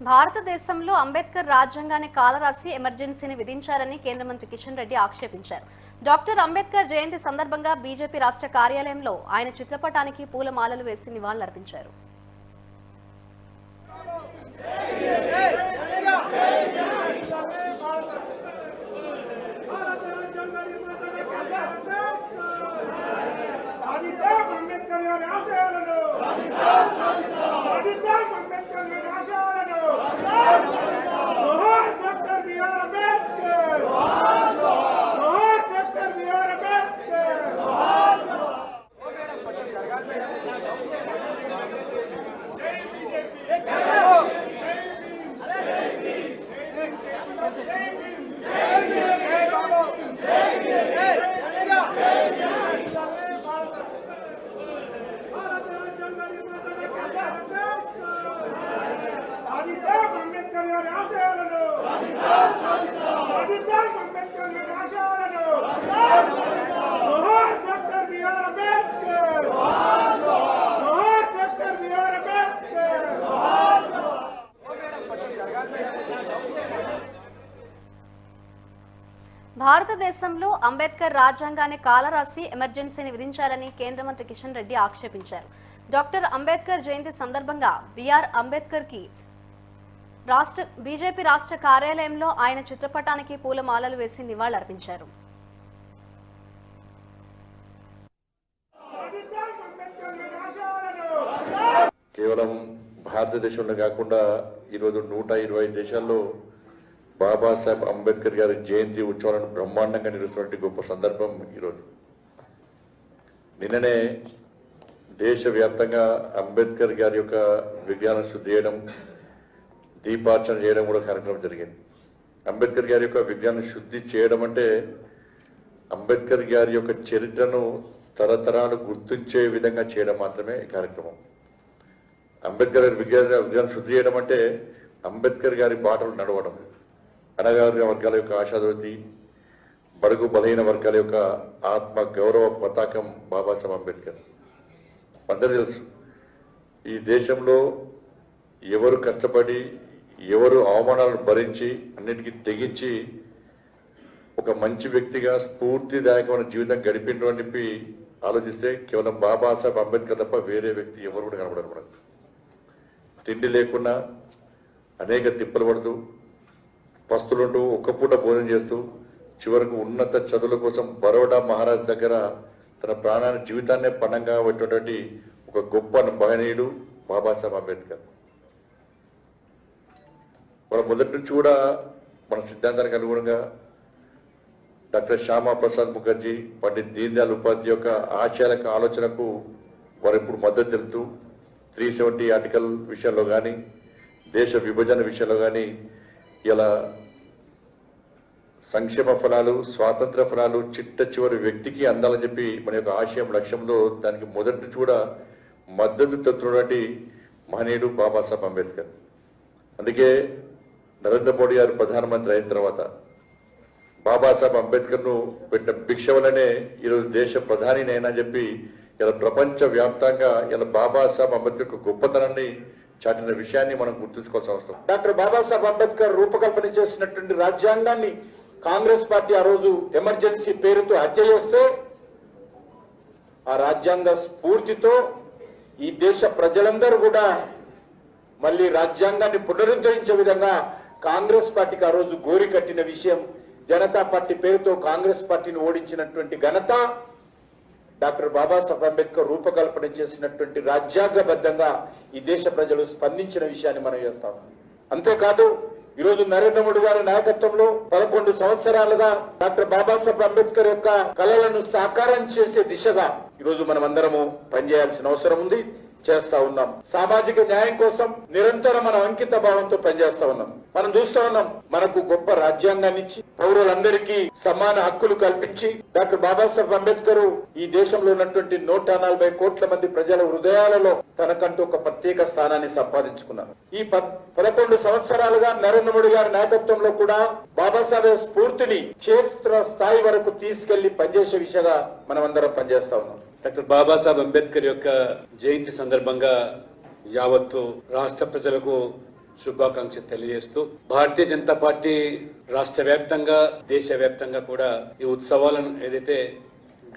భారతదేశంలో అంబేద్కర్ రాజ్యాంగాన్ని కాలరాసి ఎమర్జెన్సీని విధించారని కేంద్ర మంత్రి కిషన్ రెడ్డి ఆక్షేపించారు. డాక్టర్ అంబేద్కర్ జయంతి సందర్భంగా బీజేపీ రాష్ట్ర కార్యాలయంలో ఆయన చిత్రపటానికి పూలమాలలు వేసి నివాళులర్పించారు. భారతదేశంలో అంబేద్కర్ రాజ్యాంగాన్ని కాలరాసి ఎమర్జెన్సీని విధించారని కేంద్ర మంత్రి కిషన్ రెడ్డి ఆక్షేపించారు. డాక్టర్ అంబేద్కర్ జయంతి సందర్భంగా బిఆర్ అంబేద్కర్ కి బీజేపీ రాష్ట్ర కార్యాలయంలో ఆయన చిత్రపటానికి పూలమాలలు వేసి నివాళులర్పించారు. కేవలం భారతదేశంలో కాకుండా ఈరోజు 125 దేశాల్లో బాబాసాహెబ్ అంబేద్కర్ గారి జయంతి ఉత్సవాలను బ్రహ్మాండంగా నిర్వహిస్తున్నటువంటి గొప్ప సందర్భం ఈరోజు. నిన్ననే దేశవ్యాప్తంగా అంబేద్కర్ గారి యొక్క విజ్ఞానం శుద్ధి చేయడం, దీపార్చన చేయడం కూడా కార్యక్రమం జరిగింది. అంబేద్కర్ గారి యొక్క విజ్ఞానం శుద్ధి చేయడం అంటే అంబేద్కర్ గారి యొక్క చరిత్రను తరతరాలు గుర్తించే విధంగా చేయడం మాత్రమే ఈ కార్యక్రమం. అంబేద్కర్ గారి విజ్ఞానం శుద్ధి చేయడం అంటే అంబేద్కర్ గారి బాటలు నడవడం, అణగారిన వర్గాల యొక్క ఆశాజ్యోతి, బడుగు బలహీన వర్గాల యొక్క ఆత్మ గౌరవ పతాకం బాబాసాహెబ్ అంబేద్కర్. అందరూ తెలుసు, ఈ దేశంలో ఎవరు కష్టపడి ఎవరు అవమానాలను భరించి అన్నిటికీ తెగించి ఒక మంచి వ్యక్తిగా స్ఫూర్తిదాయకమైన జీవితం గడిపిండ్రు అని చెప్పి ఆలోచిస్తే కేవలం బాబాసాహెబ్ అంబేద్కర్ తప్ప వేరే వ్యక్తి ఎవరు కూడా కనబడరు. తిండి లేకుండా అనేక తిప్పలు పడుతూ, పస్తులుంటూ, ఒక్క పూట భోజనం చేస్తూ, చివరకు ఉన్నత చదువుల కోసం బరోడా మహారాజ్ దగ్గర తన ప్రాణాన్ని జీవితాన్నే పణంగా పెట్టినటువంటి ఒక గొప్ప మహనీయుడు బాబాసాహెబ్ అంబేద్కర్. మన మొదటి నుంచి కూడా మన సిద్ధాంతానికి అనుగుణంగా డాక్టర్ శ్యామా ప్రసాద్ ముఖర్జీ, పండిత్ దీన్ దయాళ్ ఉపాధ్యాయ యొక్క ఆశయాలకు ఆలోచనకు వారు ఇప్పుడు మద్దతు తెలుపుతూ 370 ఆర్టికల్ విషయంలో కానీ, దేశ విభజన విషయంలో కానీ ఇలా సంక్షేమ ఫలాలు, స్వాతంత్ర ఫలాలు చిట్ట చివరి వ్యక్తికి అందాలని చెప్పి మన యొక్క ఆశయం లక్ష్యంలో దానికి మొదటి నుంచి కూడా మద్దతు తెలుపుతున్నటువంటి మహనీయుడు బాబాసాహెబ్ అంబేద్కర్. అందుకే నరేంద్ర మోడీ గారు ప్రధానమంత్రి అయిన తర్వాత బాబాసాహెబ్ అంబేద్కర్ను పెట్టిన భిక్ష వల్లనే ఈరోజు దేశ ప్రధానినైనా చెప్పి ఇలా ప్రపంచ వ్యాప్తంగా ఇలా బాబాసాహెబ్ అంబేద్కర్ గొప్పతనాన్ని చాటిన విషయాన్ని మనం గుర్తుంచుకోవాల్సిన అవసరం. డాక్టర్ బాబాసాహెబ్ అంబేద్కర్ రూపకల్పన చేసినటువంటి రాజ్యాంగాన్ని కాంగ్రెస్ పార్టీ ఆ రోజు ఎమర్జెన్సీ పేరుతో హత్య చేస్తే, ఆ రాజ్యాంగ స్ఫూర్తితో ఈ దేశ ప్రజలందరూ కూడా మళ్ళీ రాజ్యాంగాన్ని పునరుద్ధరించే విధంగా కాంగ్రెస్ పార్టీకి ఆ రోజు గోరి కట్టిన విషయం, జనతా పార్టీ పేరుతో కాంగ్రెస్ పార్టీని ఓడించినటువంటి ఘనత డాక్టర్ బాబాసాహెబ్ అంబేద్కర్ రూపకల్పన చేసినటువంటి రాజ్యాంగబద్ధంగా ఈ దేశ ప్రజలు స్పందించిన విషయాన్ని మనం చేస్తాం. అంతేకాదు ఈరోజు నరేంద్ర మోడీ గారి నాయకత్వంలో 11 సంవత్సరాలుగా డాక్టర్ బాబాసాహెబ్ అంబేద్కర్ యొక్క కళలను సాకారం చేసే దిశగా ఈరోజు మనం అందరము పనిచేయాల్సిన అవసరం ఉంది, చేస్తా ఉన్నాం. సామాజిక న్యాయం కోసం నిరంతరం మనం అంకిత భావంతో పనిచేస్తా ఉన్నాం. మనం చూస్తా ఉన్నాం, మనకు గొప్ప రాజ్యాంగాన్ని ఇచ్చి పౌరులందరికీ సమాన హక్కులు కల్పించి డాక్టర్ బాబాసాహెబ్ అంబేద్కర్ ఈ దేశంలో ఉన్నటువంటి 140 కోట్ల మంది ప్రజల హృదయాలలో తనకంటూ ఒక ప్రత్యేక స్థానాన్ని సంపాదించుకున్నారు. ఈ 11 సంవత్సరాలుగా నరేంద్ర మోడీ గారి నాయకత్వంలో కూడా బాబాసాహెబ్ స్ఫూర్తిని క్షేత్ర స్థాయి వరకు తీసుకెళ్లి పనిచేసే విషయంగా మనం అందరం పనిచేస్తా ఉన్నాం. డాక్టర్ బాబాసాహెబ్ అంబేద్కర్ యొక్క జయంతి సందర్భంగా యావత్తు రాష్ట్ర ప్రజలకు శుభాకాంక్షలు తెలియజేస్తూ భారతీయ జనతా పార్టీ రాష్ట్ర వ్యాప్తంగా దేశవ్యాప్తంగా కూడా ఈ ఉత్సవాలను ఏదైతే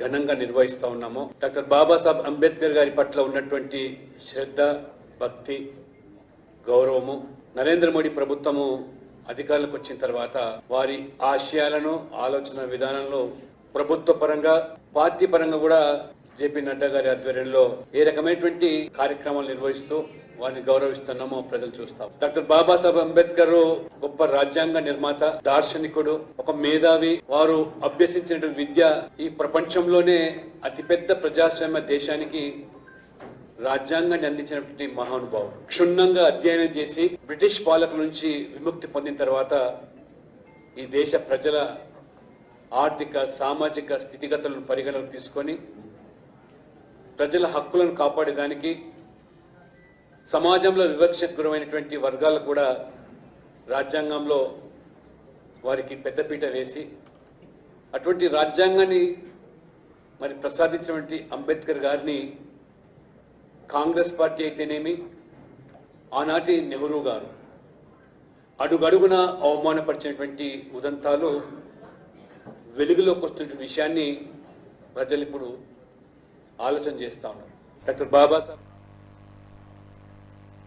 ఘనంగా నిర్వహిస్తా ఉన్నామో డాక్టర్ బాబాసాహెబ్ అంబేద్కర్ గారి పట్ల ఉన్నటువంటి శ్రద్ధ, భక్తి, గౌరవము నరేంద్ర మోడీ ప్రభుత్వము అధికారులకు వచ్చిన తర్వాత వారి ఆశయాలను ఆలోచన విధానంలో ప్రభుత్వ పరంగా పార్టీ పరంగా కూడా జేపీ నడ్డా గారి ఆధ్వర్యంలో ఏ రకమైనటువంటి కార్యక్రమాలు నిర్వహిస్తూ వారిని గౌరవిస్తున్నామో ప్రజలు చూస్తాం. డాక్టర్ బాబాసాహెబ్ అంబేద్కర్ గొప్ప రాజ్యాంగ నిర్మాత, దార్శనికుడు, ఒక మేధావి. వారు అభ్యసించిన విద్య ఈ ప్రపంచంలోనే అతిపెద్ద ప్రజాస్వామ్య దేశానికి రాజ్యాంగాన్ని అందించినటువంటి మహానుభావుడు. క్షుణ్ణంగా అధ్యయనం చేసి బ్రిటిష్ పాలకుల నుంచి విముక్తి పొందిన తర్వాత ఈ దేశ ప్రజల ఆర్థిక, సామాజిక స్థితిగతులను పరిగణలోకి తీసుకొని ప్రజల హక్కులను కాపాడేదానికి సమాజంలో వివక్షకు గురైనటువంటి వర్గాలకు కూడా రాజ్యాంగంలో వారికి పెద్దపీట వేసి అటువంటి రాజ్యాంగాన్ని మరి ప్రసాదించినటువంటి అంబేద్కర్ గారిని కాంగ్రెస్ పార్టీ అయితేనేమి ఆనాటి నెహ్రూ గారు అడుగడుగున అవమానపరిచినటువంటి ఉదంతాలు వెలుగులోకి వస్తున్న విషయాన్ని ప్రజలు ఇప్పుడు ఆలోచన చేస్తా ఉన్నారు. డాక్టర్ బాబాసాహెబ్